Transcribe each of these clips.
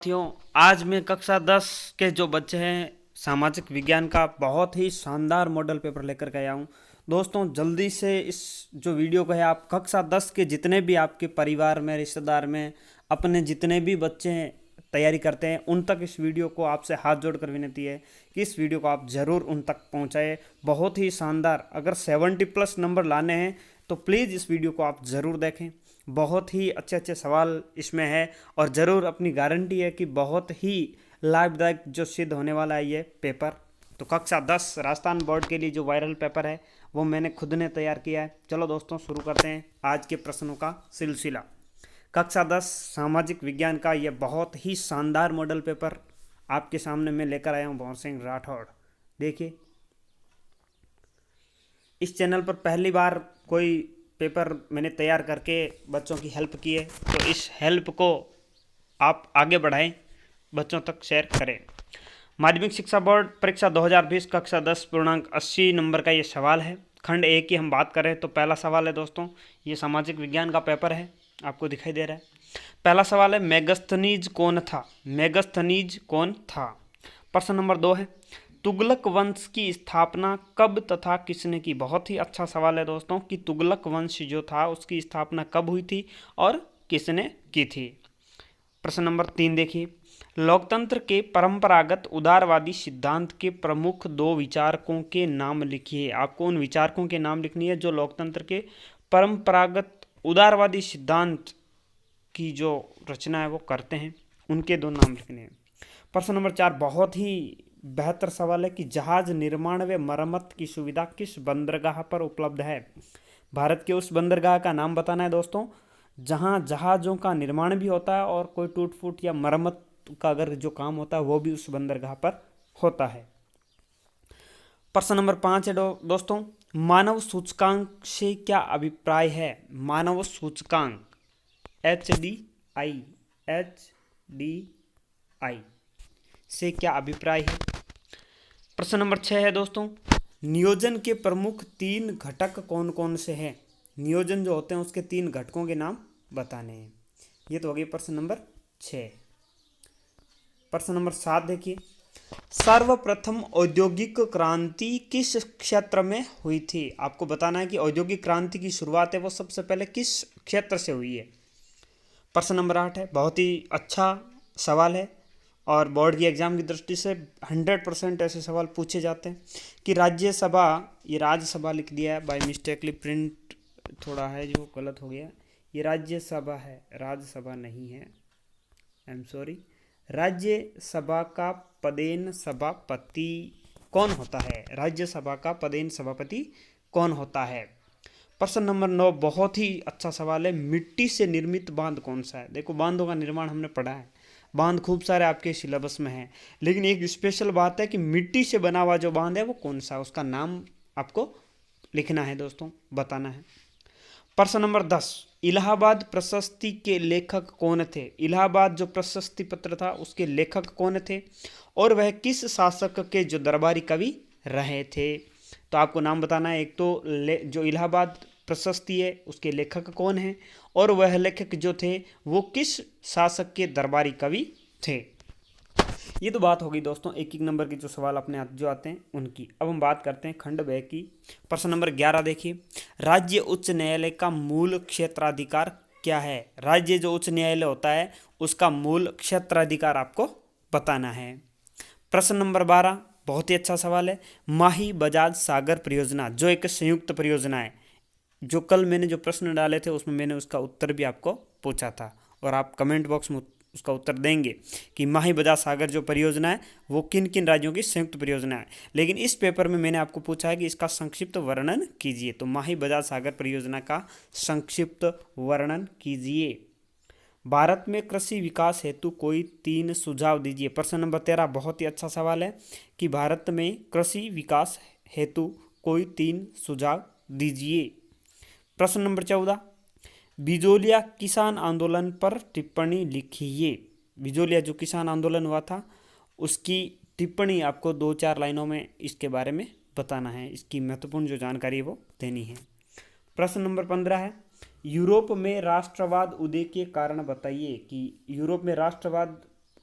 साथियों, आज मैं कक्षा 10 के जो बच्चे हैं सामाजिक विज्ञान का बहुत ही शानदार मॉडल पेपर लेकर के आया हूँ। दोस्तों, जल्दी से इस जो वीडियो को है आप कक्षा 10 के जितने भी आपके परिवार में, रिश्तेदार में, अपने जितने भी बच्चे तैयारी करते हैं उन तक इस वीडियो को आपसे हाथ जोड़कर विनती है कि इस वीडियो को आप ज़रूर उन तक पहुँचाएँ। बहुत ही शानदार, अगर 70+ नंबर लाने हैं तो प्लीज़ इस वीडियो को आप ज़रूर देखें। बहुत ही अच्छे अच्छे सवाल इसमें है और ज़रूर अपनी गारंटी है कि बहुत ही लाभदायक जो सिद्ध होने वाला है ये पेपर। तो कक्षा 10 राजस्थान बोर्ड के लिए जो वायरल पेपर है वो मैंने खुद ने तैयार किया है। चलो दोस्तों, शुरू करते हैं आज के प्रश्नों का सिलसिला। कक्षा 10 सामाजिक विज्ञान का यह बहुत ही शानदार मॉडल पेपर आपके सामने मैं लेकर आया हूँ, भंवर सिंह राठौड़। देखिए, इस चैनल पर पहली बार कोई पेपर मैंने तैयार करके बच्चों की हेल्प की है, तो इस हेल्प को आप आगे बढ़ाएं, बच्चों तक शेयर करें। माध्यमिक शिक्षा बोर्ड परीक्षा 2020 कक्षा 10 पूर्णांक 80 नंबर का ये सवाल है। खंड ए की हम बात करें तो पहला सवाल है दोस्तों, ये सामाजिक विज्ञान का पेपर है, आपको दिखाई दे रहा है। पहला सवाल है, मेगस्थनीज कौन था? मेगस्थनीज कौन था? प्रश्न नंबर 2 है, तुगलक वंश की स्थापना कब तथा किसने की? बहुत ही अच्छा सवाल है दोस्तों कि तुगलक वंश जो था उसकी स्थापना कब हुई थी और किसने की थी। प्रश्न नंबर 3 देखिए, लोकतंत्र के परंपरागत उदारवादी सिद्धांत के प्रमुख 2 विचारकों के नाम लिखिए। आपको उन विचारकों के नाम लिखनी है जो लोकतंत्र के परंपरागत उदारवादी सिद्धांत की जो रचना है वो करते हैं, उनके 2 नाम लिखने हैं। प्रश्न नंबर 4 बहुत ही बेहतर सवाल है कि जहाज निर्माण व मरम्मत की सुविधा किस बंदरगाह पर उपलब्ध है? भारत के उस बंदरगाह का नाम बताना है दोस्तों जहां जहाज़ों का निर्माण भी होता है और कोई टूट फूट या मरम्मत का अगर जो काम होता है वो भी उस बंदरगाह पर होता है। प्रश्न नंबर 5 है दोस्तों, मानव सूचकांक से क्या अभिप्राय है? मानव सूचकांक HDI से क्या अभिप्राय है? प्रश्न नंबर 6 है दोस्तों, नियोजन के प्रमुख 3 घटक कौन कौन से हैं? नियोजन जो होते हैं उसके 3 घटकों के नाम बताने हैं। ये तो हो गई प्रश्न नंबर 6। प्रश्न नंबर 7 देखिए, सर्वप्रथम औद्योगिक क्रांति किस क्षेत्र में हुई थी? आपको बताना है कि औद्योगिक क्रांति की शुरुआत है वो सबसे पहले किस क्षेत्र से हुई है। प्रश्न नंबर 8 है, बहुत ही अच्छा सवाल है और बोर्ड की एग्ज़ाम की दृष्टि से 100% ऐसे सवाल पूछे जाते हैं कि राज्यसभा, ये राज्यसभा लिख दिया है बाय मिस्टेकली, प्रिंट थोड़ा है जो गलत हो गया, ये राज्यसभा है, राज्यसभा नहीं है, आई एम सॉरी। राज्यसभा का पदेन सभापति कौन होता है? राज्यसभा का पदेन सभापति कौन होता है? प्रश्न नंबर 9 बहुत ही अच्छा सवाल है, मिट्टी से निर्मित बांध कौन सा है? देखो, बांधों का निर्माण हमने पढ़ा है, बांध खूब सारे आपके सिलेबस में हैं, लेकिन एक स्पेशल बात है कि मिट्टी से बना हुआ जो बांध है वो कौन सा, उसका नाम आपको लिखना है दोस्तों, बताना है। प्रश्न नंबर 10, इलाहाबाद प्रशस्ति के लेखक कौन थे? इलाहाबाद जो प्रशस्ति पत्र था उसके लेखक कौन थे और वह किस शासक के जो दरबारी कवि रहे थे? तो आपको नाम बताना है। एक तो जो इलाहाबाद प्रशस्ति है उसके लेखक कौन हैं और वह लेखक जो थे वो किस शासक के दरबारी कवि थे। ये तो बात होगी दोस्तों एक एक नंबर के जो सवाल अपने आप जो आते हैं उनकी। अब हम बात करते हैं खंड ब की। प्रश्न नंबर 11 देखिए, राज्य उच्च न्यायालय का मूल क्षेत्राधिकार क्या है? राज्य जो उच्च न्यायालय होता है उसका मूल क्षेत्राधिकार आपको बताना है। प्रश्न नंबर 12 बहुत ही अच्छा सवाल है, माही बजाज सागर परियोजना जो एक संयुक्त परियोजना है, जो कल मैंने जो प्रश्न डाले थे उसमें मैंने उसका उत्तर भी आपको पूछा था और आप कमेंट बॉक्स में उसका उत्तर देंगे कि माही बजाज सागर जो परियोजना है वो किन किन राज्यों की संयुक्त परियोजना है। लेकिन इस पेपर में मैंने आपको पूछा है कि इसका संक्षिप्त वर्णन कीजिए, तो माही बजाज सागर परियोजना का संक्षिप्त वर्णन कीजिए। भारत में कृषि विकास हेतु कोई 3 सुझाव दीजिए। प्रश्न नंबर 13 बहुत ही अच्छा सवाल है कि भारत में कृषि विकास हेतु कोई 3 सुझाव दीजिए। प्रश्न नंबर 14, बिजोलिया किसान आंदोलन पर टिप्पणी लिखिए। बिजोलिया जो किसान आंदोलन हुआ था उसकी टिप्पणी आपको 2-4 लाइनों में इसके बारे में बताना है, इसकी महत्वपूर्ण जो जानकारी है वो देनी है। प्रश्न नंबर 15 है, यूरोप में राष्ट्रवाद उदय के कारण बताइए कि यूरोप में राष्ट्रवाद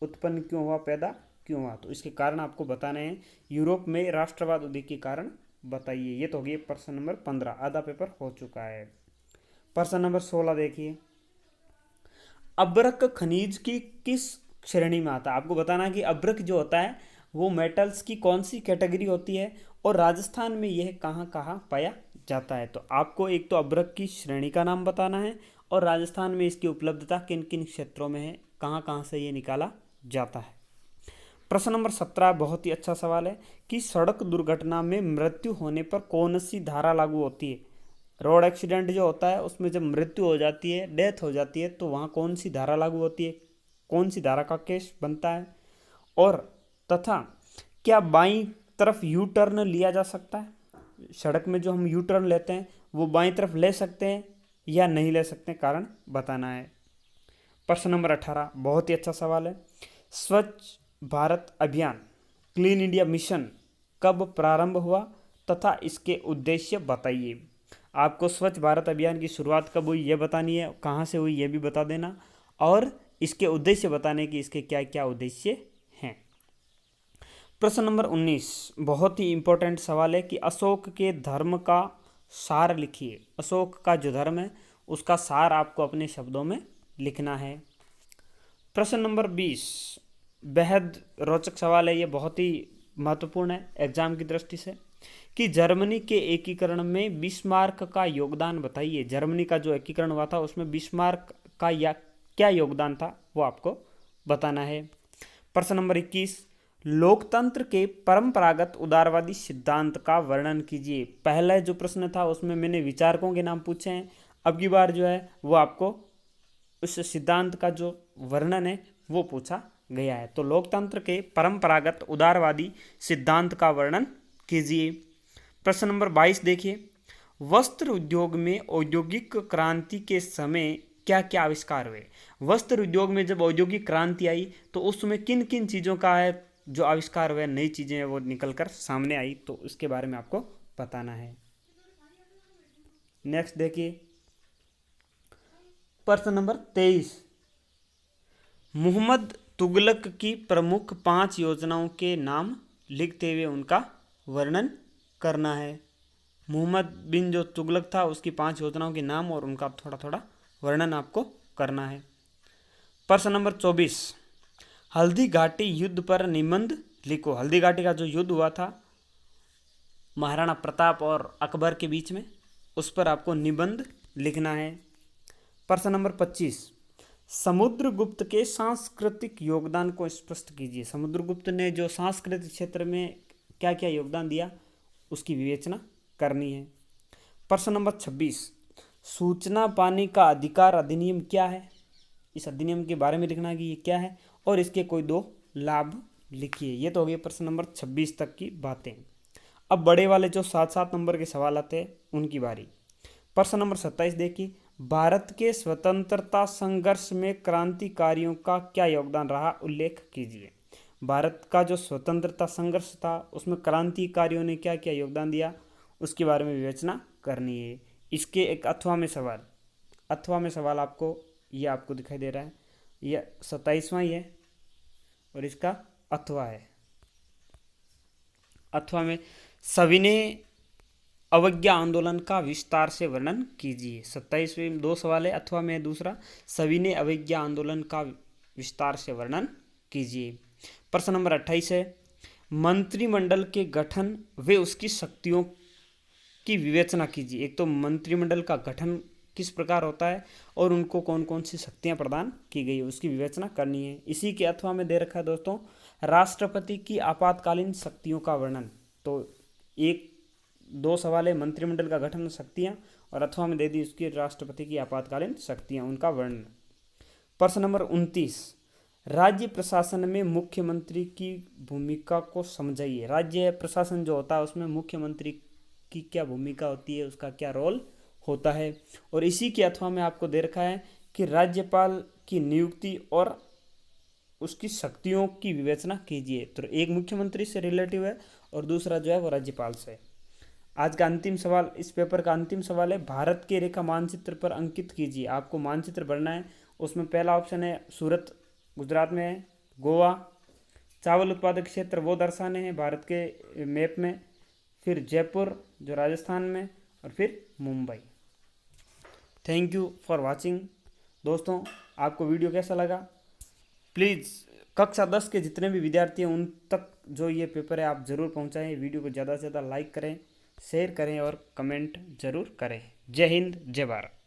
उत्पन्न क्यों हुआ, पैदा क्यों हुआ? तो इसके कारण आपको बताने हैं। यूरोप में राष्ट्रवाद उदय के कारण बताइए। ये तो हो गया प्रश्न नंबर 15, आधा पेपर हो चुका है। प्रश्न नंबर 16 देखिए, अब्रक खनिज की किस श्रेणी में आता है? आपको बताना है कि अब्रक जो होता है वो मेटल्स की कौन सी कैटेगरी होती है और राजस्थान में यह कहाँ कहाँ पाया जाता है। तो आपको एक तो अब्रक की श्रेणी का नाम बताना है और राजस्थान में इसकी उपलब्धता किन किन क्षेत्रों में है, कहाँ कहाँ से ये निकाला जाता है। प्रश्न नंबर 17 बहुत ही अच्छा सवाल है कि सड़क दुर्घटना में मृत्यु होने पर कौन सी धारा लागू होती है? रोड एक्सीडेंट जो होता है उसमें जब मृत्यु हो जाती है, डेथ हो जाती है, तो वहाँ कौन सी धारा लागू होती है, कौन सी धारा का केस बनता है? और तथा क्या बाईं तरफ यू टर्न लिया जा सकता है? सड़क में जो हम यू टर्न लेते हैं वो बाईं तरफ ले सकते हैं या नहीं ले सकते हैं, कारण बताना है। प्रश्न नंबर 18 बहुत ही अच्छा सवाल है, स्वच्छ भारत अभियान क्लीन इंडिया मिशन कब प्रारंभ हुआ तथा इसके उद्देश्य बताइए। आपको स्वच्छ भारत अभियान की शुरुआत कब हुई ये बतानी है, कहाँ से हुई ये भी बता देना, और इसके उद्देश्य बताने की इसके क्या क्या उद्देश्य हैं। प्रश्न नंबर 19 बहुत ही इंपॉर्टेंट सवाल है कि अशोक के धर्म का सार लिखिए। अशोक का जो धर्म है उसका सार आपको अपने शब्दों में लिखना है। प्रश्न नंबर 20 बेहद रोचक सवाल है, ये बहुत ही महत्वपूर्ण है एग्जाम की दृष्टि से, कि जर्मनी के एकीकरण में बिस्मार्क का योगदान बताइए। जर्मनी का जो एकीकरण हुआ था उसमें बिस्मार्क का या क्या योगदान था वो आपको बताना है। प्रश्न नंबर 21 लोकतंत्र के परंपरागत उदारवादी सिद्धांत का वर्णन कीजिए। पहला जो प्रश्न था उसमें मैंने विचारकों के नाम पूछे हैं, अब की बार जो है वो आपको उस सिद्धांत का जो वर्णन है वो पूछा गया है। तो लोकतंत्र के परंपरागत उदारवादी सिद्धांत का वर्णन कीजिए। प्रश्न नंबर 22 देखिए, वस्त्र उद्योग में औद्योगिक क्रांति के समय क्या क्या आविष्कार हुए? वस्त्र उद्योग में जब औद्योगिक क्रांति आई तो उसमें किन किन चीज़ों का है जो आविष्कार हुए, नई चीज़ें हैं वो निकलकर सामने आई, तो उसके बारे में आपको बताना है। नेक्स्ट देखिए, प्रश्न नंबर 23 मुहम्मद तुगलक की प्रमुख 5 योजनाओं के नाम लिखते हुए उनका वर्णन करना है। मुहम्मद बिन जो तुगलक था उसकी 5 योजनाओं के नाम और उनका थोड़ा थोड़ा वर्णन आपको करना है। प्रश्न नंबर 24 हल्दी घाटी युद्ध पर निबंध लिखो। हल्दी घाटी का जो युद्ध हुआ था महाराणा प्रताप और अकबर के बीच में, उस पर आपको निबंध लिखना है। प्रश्न नंबर 25 समुद्रगुप्त के सांस्कृतिक योगदान को स्पष्ट कीजिए। समुद्रगुप्त ने जो सांस्कृतिक क्षेत्र में क्या क्या योगदान दिया उसकी विवेचना करनी है। प्रश्न नंबर 26 सूचना पाने का अधिकार अधिनियम क्या है? इस अधिनियम के बारे में लिखना है कि ये क्या है और इसके कोई 2 लाभ लिखिए। ये तो हो गए प्रश्न नंबर 26 तक की बातें। अब बड़े वाले जो 7-7 नंबर के सवाल आते हैं उनकी बारी। प्रश्न नंबर 27 देखिए, भारत के स्वतंत्रता संघर्ष में क्रांतिकारियों का क्या योगदान रहा, उल्लेख कीजिए। भारत का जो स्वतंत्रता संघर्ष था उसमें क्रांतिकारियों ने क्या क्या योगदान दिया उसके बारे में विवेचना करनी है। इसके एक अथवा में सवाल आपको ये आपको दिखाई दे रहा है, ये 27वां ही है और इसका अथवा है। अथवा में सविनय अवज्ञा आंदोलन का विस्तार से वर्णन कीजिए। 27वें 2 सवाल है, अथवा में दूसरा सविनय अवज्ञा आंदोलन का विस्तार से वर्णन कीजिए। प्रश्न नंबर 28 है, मंत्रिमंडल के गठन व उसकी शक्तियों की विवेचना कीजिए। एक तो मंत्रिमंडल का गठन किस प्रकार होता है और उनको कौन कौन सी शक्तियां प्रदान की गई है उसकी विवेचना करनी है। इसी के अथवा में दे रखा है दोस्तों राष्ट्रपति की आपातकालीन शक्तियों का वर्णन। तो 1-2 सवाल है मंत्रिमंडल का गठन शक्तियां और अथवा में दे दी उसकी राष्ट्रपति की आपातकालीन शक्तियां उनका वर्णन। प्रश्न नंबर 29 राज्य प्रशासन में मुख्यमंत्री की भूमिका को समझाइए। राज्य प्रशासन जो होता है उसमें मुख्यमंत्री की क्या भूमिका होती है, उसका क्या रोल होता है। और इसी के अथवा में आपको दे रखा है कि राज्यपाल की नियुक्ति और उसकी शक्तियों की विवेचना कीजिए। तो एक मुख्यमंत्री से रिलेटिव है और दूसरा जो है वो राज्यपाल से। आज का अंतिम सवाल, इस पेपर का अंतिम सवाल है, भारत के रेखा मानचित्र पर अंकित कीजिए। आपको मानचित्र भरना है, उसमें पहला ऑप्शन है सूरत गुजरात में है, गोवा। चावल उत्पादक क्षेत्र वो दर्शाने हैं भारत के मैप में। फिर जयपुर जो राजस्थान में, और फिर Mumbai. Thank you for watching. दोस्तों, आपको वीडियो कैसा लगा? प्लीज़ कक्षा 10 के जितने भी विद्यार्थी हैं उन तक जो ये पेपर है आप ज़रूर पहुंचाएं। वीडियो को ज़्यादा से ज़्यादा लाइक करें, शेयर करें और कमेंट ज़रूर करें। जय हिंद, जय भारत।